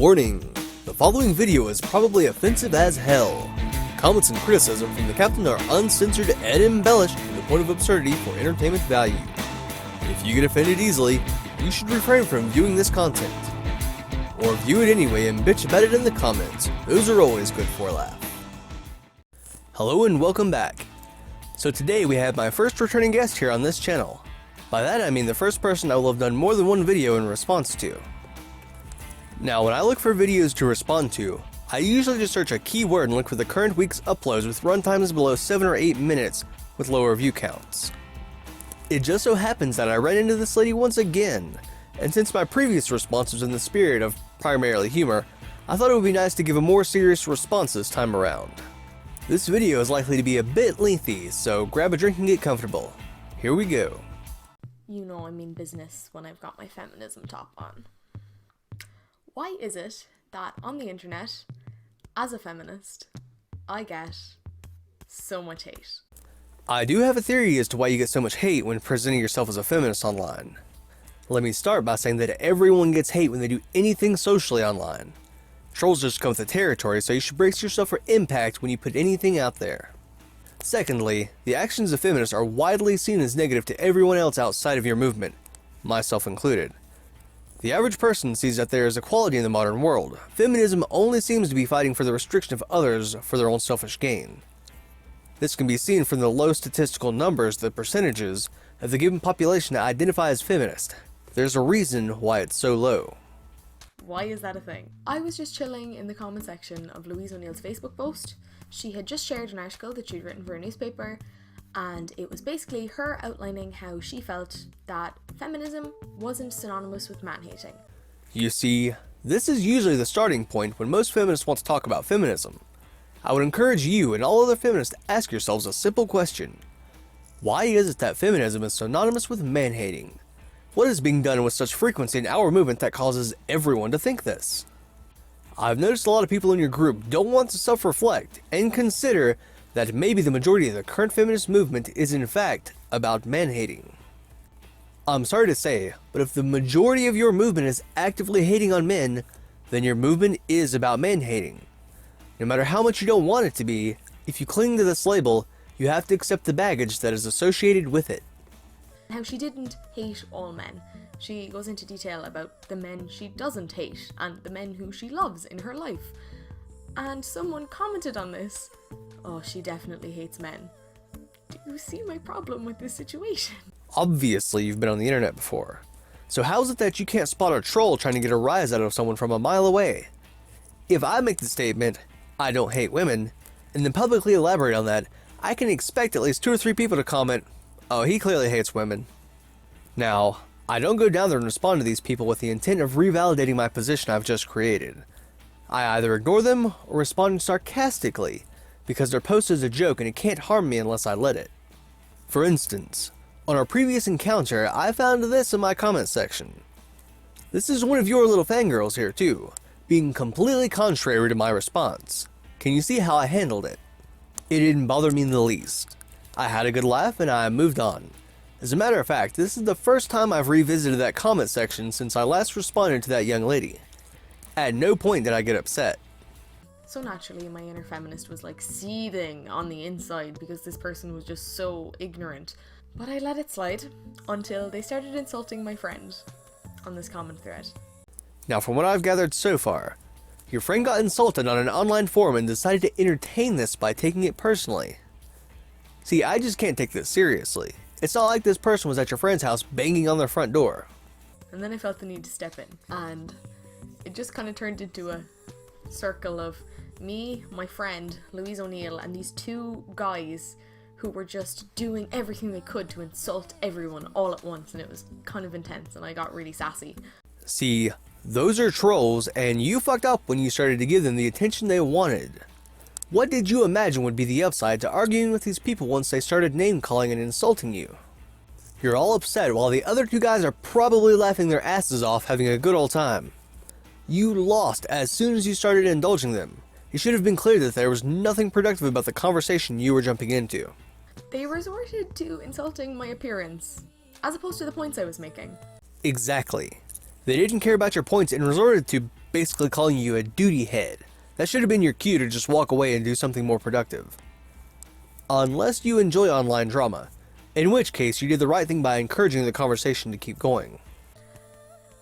Warning! The following video is probably offensive as hell. Comments and criticism from the captain are uncensored and embellished to the point of absurdity for entertainment value. If you get offended easily, you should refrain from viewing this content. Or view it anyway and bitch about it in the comments. Those are always good for a laugh. Hello and welcome back. So today we have my first returning guest here on this channel. By that I mean the first person I will have done more than one video in response to. Now when I look for videos to respond to, I usually just search a keyword and look for the current week's uploads with runtimes below 7 or 8 minutes with lower view counts. It just so happens that I ran into this lady once again, and since my previous response was in the spirit of primarily humor, I thought it would be nice to give a more serious response this time around. This video is likely to be a bit lengthy, so grab a drink and get comfortable. Here we go. You know I mean business when I've got my feminism top on. Why is it that on the internet, as a feminist, I get so much hate? I do have a theory as to why you get so much hate when presenting yourself as a feminist online. Let me start by saying that everyone gets hate when they do anything socially online. Trolls just come with the territory, so you should brace yourself for impact when you put anything out there. Secondly, the actions of feminists are widely seen as negative to everyone else outside of your movement, myself included. The average person sees that there is equality in the modern world. Feminism only seems to be fighting for the restriction of others for their own selfish gain. This can be seen from the low statistical numbers, the percentages, of the given population that identify as feminist. There's a reason why it's so low. Why is that a thing? I was just chilling in the comment section of Louise O'Neill's Facebook post. She had just shared an article that she'd written for a newspaper, and it was basically her outlining how she felt that feminism wasn't synonymous with man-hating. You see, this is usually the starting point when most feminists want to talk about feminism. I would encourage you and all other feminists to ask yourselves a simple question. Why is it that feminism is synonymous with man-hating? What is being done with such frequency in our movement that causes everyone to think this? I've noticed a lot of people in your group don't want to self-reflect and consider that maybe the majority of the current feminist movement is in fact about man-hating. I'm sorry to say, but if the majority of your movement is actively hating on men, then your movement is about man-hating. No matter how much you don't want it to be, if you cling to this label, you have to accept the baggage that is associated with it. How she didn't hate all men. She goes into detail about the men she doesn't hate and the men who she loves in her life. And someone commented on this. Oh, she definitely hates men. Do you see my problem with this situation? Obviously, you've been on the internet before. So how is it that you can't spot a troll trying to get a rise out of someone from a mile away? If I make the statement, I don't hate women, and then publicly elaborate on that, I can expect at least 2 or 3 people to comment, oh, he clearly hates women. Now, I don't go down there and respond to these people with the intent of revalidating my position I've just created. I either ignore them or respond sarcastically, because their post is a joke and it can't harm me unless I let it. For instance, on our previous encounter, I found this in my comment section. This is one of your little fangirls here too, being completely contrary to my response. Can you see how I handled it? It didn't bother me in the least. I had a good laugh and I moved on. As a matter of fact, this is the first time I've revisited that comment section since I last responded to that young lady. At no point did I get upset. So naturally, my inner feminist was like seething on the inside because this person was just so ignorant. But I let it slide until they started insulting my friend on this comment thread. Now from what I've gathered so far, your friend got insulted on an online forum and decided to entertain this by taking it personally. See, I just can't take this seriously. It's not like this person was at your friend's house banging on their front door. And then I felt the need to step in, and it just kind of turned into a circle of me, my friend, Louise O'Neill, and these 2 guys who were just doing everything they could to insult everyone all at once, and it was kind of intense, and I got really sassy. See, those are trolls, and you fucked up when you started to give them the attention they wanted. What did you imagine would be the upside to arguing with these people once they started name-calling and insulting you? You're all upset while the other 2 guys are probably laughing their asses off having a good old time. You lost as soon as you started indulging them. It should have been clear that there was nothing productive about the conversation you were jumping into. They resorted to insulting my appearance, as opposed to the points I was making. Exactly. They didn't care about your points and resorted to basically calling you a duty head. That should have been your cue to just walk away and do something more productive. Unless you enjoy online drama, in which case you did the right thing by encouraging the conversation to keep going.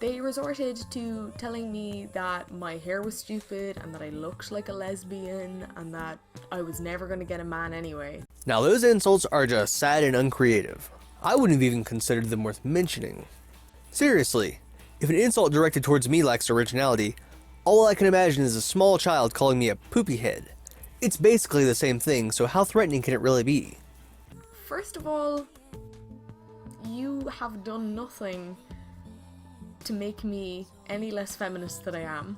They resorted to telling me that my hair was stupid and that I looked like a lesbian and that I was never going to get a man anyway. Now those insults are just sad and uncreative. I wouldn't have even considered them worth mentioning. Seriously, if an insult directed towards me lacks originality, all I can imagine is a small child calling me a poopy head. It's basically the same thing, so how threatening can it really be? First of all, you have done nothing to make me any less feminist than I am.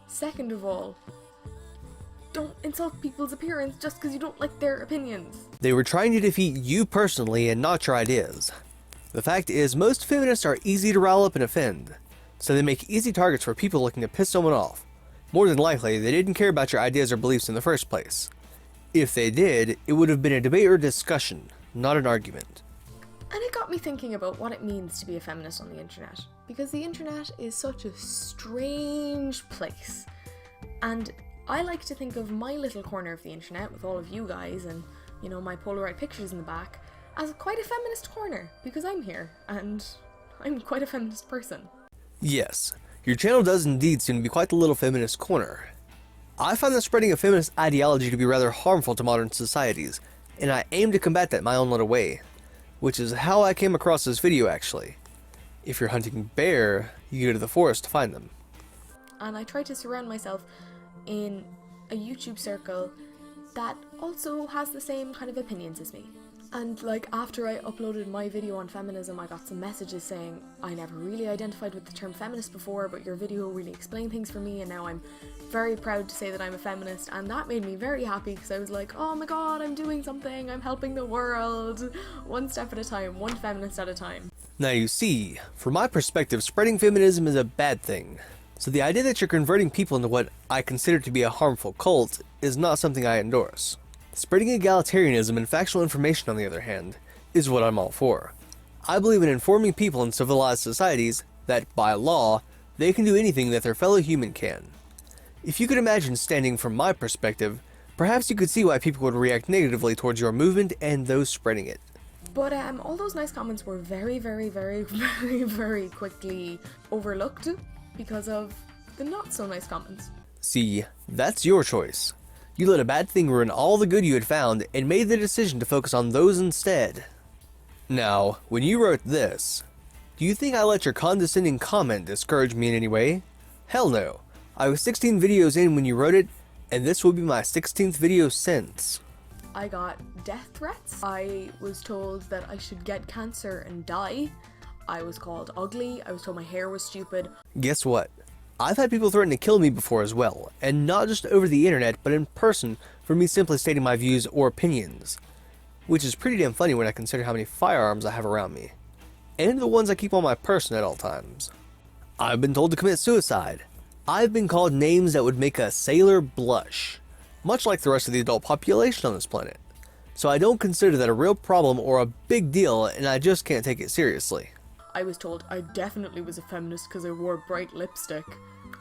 Second of all, don't insult people's appearance just because you don't like their opinions. They were trying to defeat you personally and not your ideas. The fact is, most feminists are easy to rile up and offend, so they make easy targets for people looking to piss someone off. More than likely, they didn't care about your ideas or beliefs in the first place. If they did, it would have been a debate or discussion, not an argument. And it got me thinking about what it means to be a feminist on the internet, because the internet is such a strange place. And I like to think of my little corner of the internet with all of you guys and, you know, my Polaroid pictures in the back as quite a feminist corner, because I'm here and I'm quite a feminist person. Yes, your channel does indeed seem to be quite the little feminist corner. I find the spreading of feminist ideology to be rather harmful to modern societies, and I aim to combat that in my own little way, which is how I came across this video actually. If you're hunting bear, you go to the forest to find them. And I try to surround myself in a YouTube circle that also has the same kind of opinions as me. And like after I uploaded my video on feminism, I got some messages saying I never really identified with the term feminist before, but your video really explained things for me and now I'm very proud to say that I'm a feminist, and that made me very happy because I was like, oh my god, I'm doing something, I'm helping the world, one step at a time, one feminist at a time. Now you see, from my perspective, spreading feminism is a bad thing. So the idea that you're converting people into what I consider to be a harmful cult is not something I endorse. Spreading egalitarianism and factual information, on the other hand, is what I'm all for. I believe in informing people in civilized societies that, by law, they can do anything that their fellow human can. If you could imagine standing from my perspective, perhaps you could see why people would react negatively towards your movement and those spreading it. But all those nice comments were very, very, very, very, very quickly overlooked because of the not so nice comments. See, that's your choice. You let a bad thing ruin all the good you had found and made the decision to focus on those instead. Now, when you wrote this, do you think I let your condescending comment discourage me in any way? Hell no. I was 16 videos in when you wrote it, and this will be my 16th video since. I got death threats. I was told that I should get cancer and die. I was called ugly. I was told my hair was stupid. Guess what? I've had people threaten to kill me before as well, and not just over the internet, but in person for me simply stating my views or opinions. Which is pretty damn funny when I consider how many firearms I have around me, and the ones I keep on my person at all times. I've been told to commit suicide. I've been called names that would make a sailor blush, much like the rest of the adult population on this planet. So I don't consider that a real problem or a big deal, and I just can't take it seriously. I was told I definitely was a feminist because I wore bright lipstick.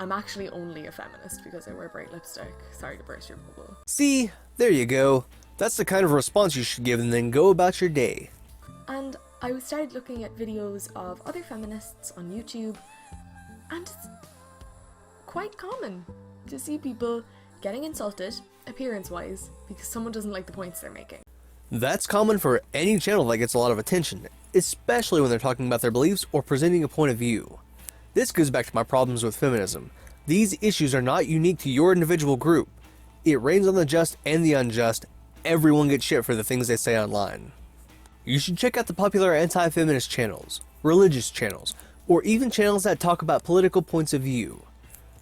I'm actually only a feminist because I wear bright lipstick. Sorry to burst your bubble. See, there you go. That's the kind of response you should give and then go about your day. And I started looking at videos of other feminists on YouTube, and it's quite common to see people getting insulted, appearance-wise, because someone doesn't like the points they're making. That's common for any channel that gets a lot of attention, especially when they're talking about their beliefs or presenting a point of view. This goes back to my problems with feminism. These issues are not unique to your individual group. It rains on the just and the unjust. Everyone gets shit for the things they say online. You should check out the popular anti-feminist channels, religious channels, or even channels that talk about political points of view.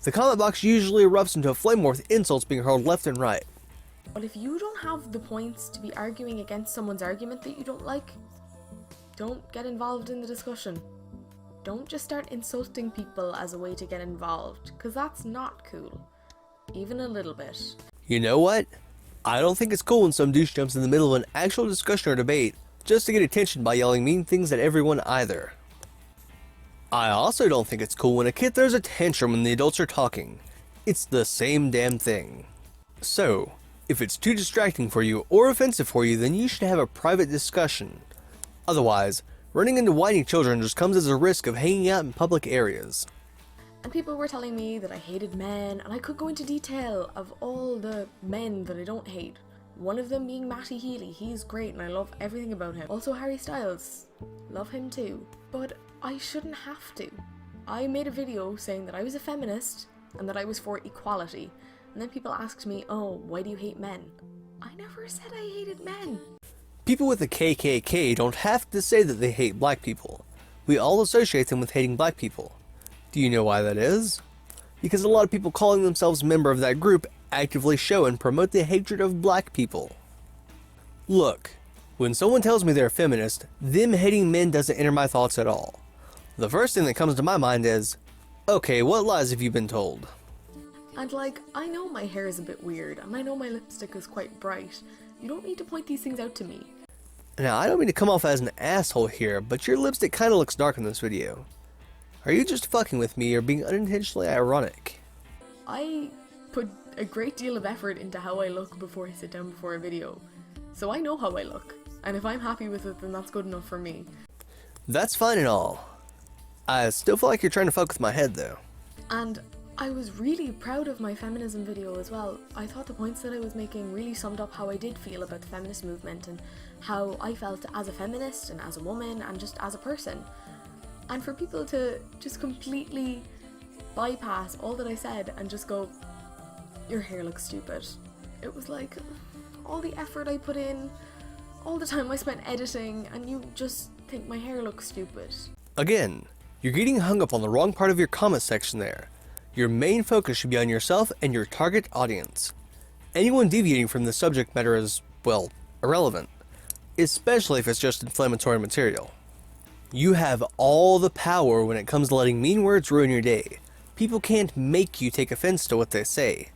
The comment box usually erupts into a flame war with insults being hurled left and right. But if you don't have the points to be arguing against someone's argument that you don't like, don't get involved in the discussion. Don't just start insulting people as a way to get involved, because that's not cool. Even a little bit. You know what? I don't think it's cool when some douche jumps in the middle of an actual discussion or debate just to get attention by yelling mean things at everyone either. I also don't think it's cool when a kid throws a tantrum when the adults are talking. It's the same damn thing. So, if it's too distracting for you or offensive for you, then you should have a private discussion. Otherwise, running into whiny children just comes as a risk of hanging out in public areas. And people were telling me that I hated men, and I could go into detail of all the men that I don't hate. One of them being Matty Healy. He's great and I love everything about him. Also Harry Styles. Love him too. But I shouldn't have to. I made a video saying that I was a feminist and that I was for equality. And then people asked me, oh, why do you hate men? I never said I hated men. People with the KKK don't have to say that they hate black people. We all associate them with hating black people. Do you know why that is? Because a lot of people calling themselves a member of that group actively show and promote the hatred of black people. Look, when someone tells me they're a feminist, them hating men doesn't enter my thoughts at all. The first thing that comes to my mind is, okay, what lies have you been told? And like, I know my hair is a bit weird, and I know my lipstick is quite bright. You don't need to point these things out to me. Now, I don't mean to come off as an asshole here, but your lipstick kinda looks dark in this video. Are you just fucking with me or being unintentionally ironic? I put a great deal of effort into how I look before I sit down before a video. So I know how I look, and if I'm happy with it, then that's good enough for me. That's fine and all. I still feel like you're trying to fuck with my head though. And I was really proud of my feminism video as well. I thought the points that I was making really summed up how I did feel about the feminist movement and how I felt as a feminist and as a woman and just as a person. And for people to just completely bypass all that I said and just go, your hair looks stupid. It was like, all the effort I put in, all the time I spent editing, and you just think my hair looks stupid. Again, you're getting hung up on the wrong part of your comment section there. Your main focus should be on yourself and your target audience. Anyone deviating from the subject matter is, well, irrelevant, especially if it's just inflammatory material. You have all the power when it comes to letting mean words ruin your day. People can't make you take offense to what they say.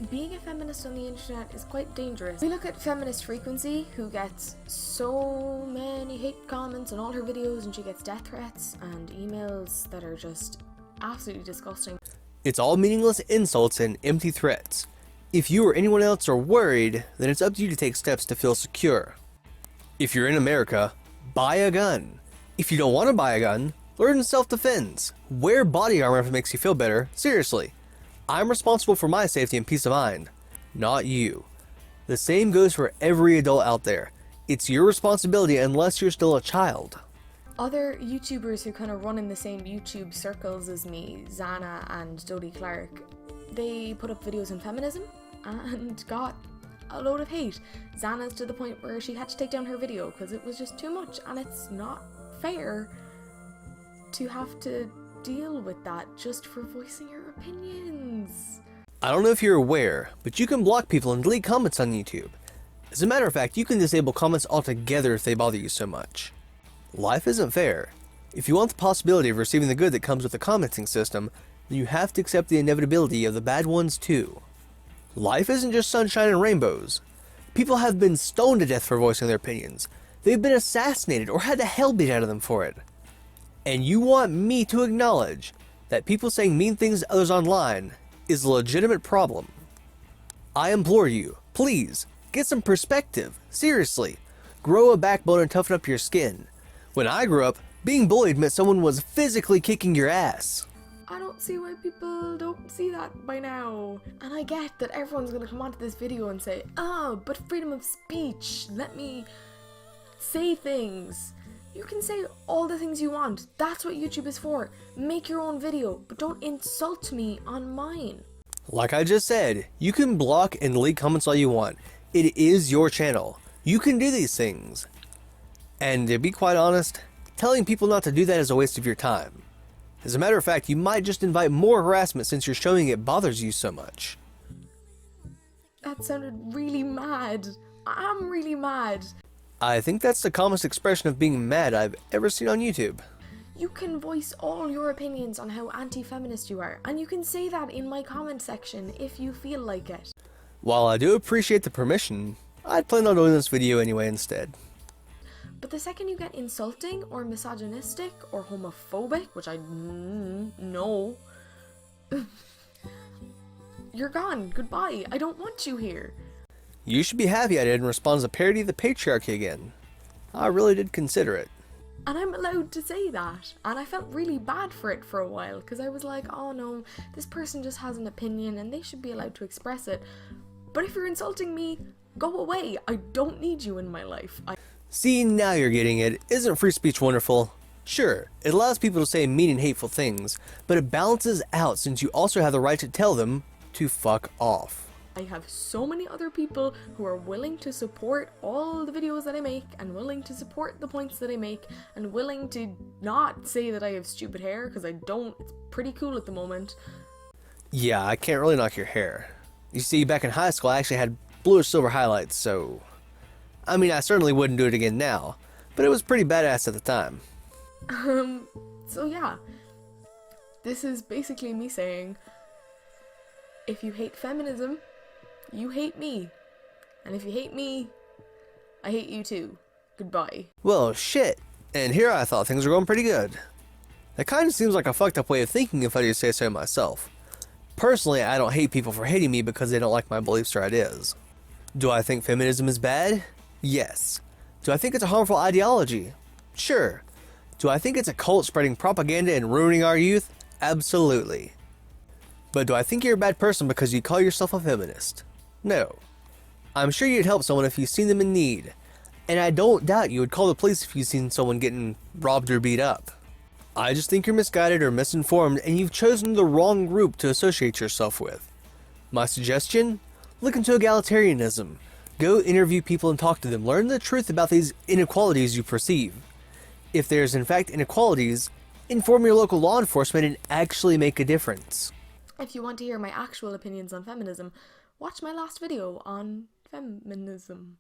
Being a feminist on the internet is quite dangerous. We look at Feminist Frequency, who gets so many hate comments on all her videos, and she gets death threats and emails that are just absolutely disgusting. It's all meaningless insults and empty threats. If you or anyone else are worried, then it's up to you to take steps to feel secure. If you're in America, buy a gun. If you don't want to buy a gun, learn self-defense. Wear body armor if it makes you feel better. Seriously. I'm responsible for my safety and peace of mind, not you. The same goes for every adult out there. It's your responsibility unless you're still a child. Other YouTubers who kind of run in the same YouTube circles as me, Zana and Dodie Clark, they put up videos on feminism and got a load of hate. Zana's to the point where she had to take down her video because it was just too much, and it's not fair to have to deal with that just for voicing your opinions. I don't know if you're aware, but you can block people and delete comments on YouTube. As a matter of fact, you can disable comments altogether if they bother you so much. Life isn't fair. If you want the possibility of receiving the good that comes with the commenting system, then you have to accept the inevitability of the bad ones too. Life isn't just sunshine and rainbows. People have been stoned to death for voicing their opinions. They've been assassinated or had the hell beat out of them for it. And you want me to acknowledge that people saying mean things to others online is a legitimate problem. I implore you, please, get some perspective. Seriously. Grow a backbone and toughen up your skin. When I grew up, being bullied meant someone was physically kicking your ass. I don't see why people don't see that by now. And I get that everyone's gonna come onto this video and say, oh, but freedom of speech, let me say things. You can say all the things you want. That's what YouTube is for. Make your own video, but don't insult me on mine. Like I just said, you can block and delete comments all you want. It is your channel. You can do these things. And to be quite honest, telling people not to do that is a waste of your time. As a matter of fact, you might just invite more harassment since you're showing it bothers you so much. That sounded really mad. I'm really mad. I think that's the calmest expression of being mad I've ever seen on YouTube. You can voice all your opinions on how anti-feminist you are, and you can say that in my comment section if you feel like it. While I do appreciate the permission, I'd plan on doing this video anyway instead. But the second you get insulting or misogynistic or homophobic, which I know, you're gone. Goodbye. I don't want you here. You should be happy I didn't respond to Parody the Patriarchy again. I really did consider it. And I'm allowed to say that. And I felt really bad for it for a while, because I was like, oh no, this person just has an opinion and they should be allowed to express it. But if you're insulting me, go away. I don't need you in my life. See, now you're getting it. Isn't free speech wonderful? Sure, it allows people to say mean and hateful things, but it balances out since you also have the right to tell them to fuck off. I have so many other people who are willing to support all the videos that I make and willing to support the points that I make and willing to not say that I have stupid hair, because I don't. It's pretty cool at the moment. Yeah, I can't really knock your hair. You see, back in high school I actually had blue or silver highlights, so... I mean, I certainly wouldn't do it again now, but it was pretty badass at the time. So yeah. This is basically me saying, if you hate feminism, you hate me. And if you hate me, I hate you too. Goodbye. Well, shit. And here I thought things were going pretty good. That kind of seems like a fucked up way of thinking if I do say so myself. Personally, I don't hate people for hating me because they don't like my beliefs or ideas. Do I think feminism is bad? Yes. Do I think it's a harmful ideology? Sure. Do I think it's a cult spreading propaganda and ruining our youth? Absolutely. But do I think you're a bad person because you call yourself a feminist? No. I'm sure you'd help someone if you've seen them in need. And I don't doubt you would call the police if you've seen someone getting robbed or beat up. I just think you're misguided or misinformed and you've chosen the wrong group to associate yourself with. My suggestion? Look into egalitarianism. Go interview people and talk to them. Learn the truth about these inequalities you perceive. If there's in fact inequalities, inform your local law enforcement and actually make a difference. If you want to hear my actual opinions on feminism, watch my last video on feminism.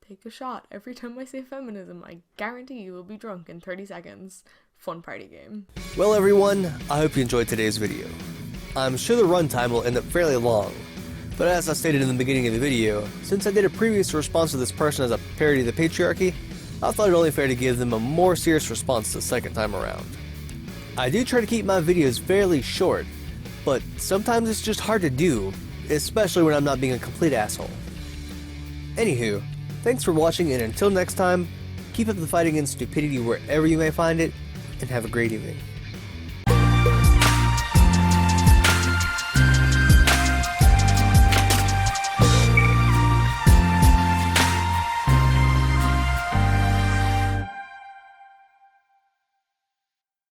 Take a shot every time I say feminism. I guarantee you will be drunk in 30 seconds. Fun party game. Well everyone, I hope you enjoyed today's video. I'm sure the runtime will end up fairly long, but as I stated in the beginning of the video, since I did a previous response to this person as a parody of the patriarchy, I thought it only fair to give them a more serious response the second time around. I do try to keep my videos fairly short, but sometimes it's just hard to do, especially when I'm not being a complete asshole. Anywho, thanks for watching, and until next time, keep up the fight against stupidity wherever you may find it, and have a great evening.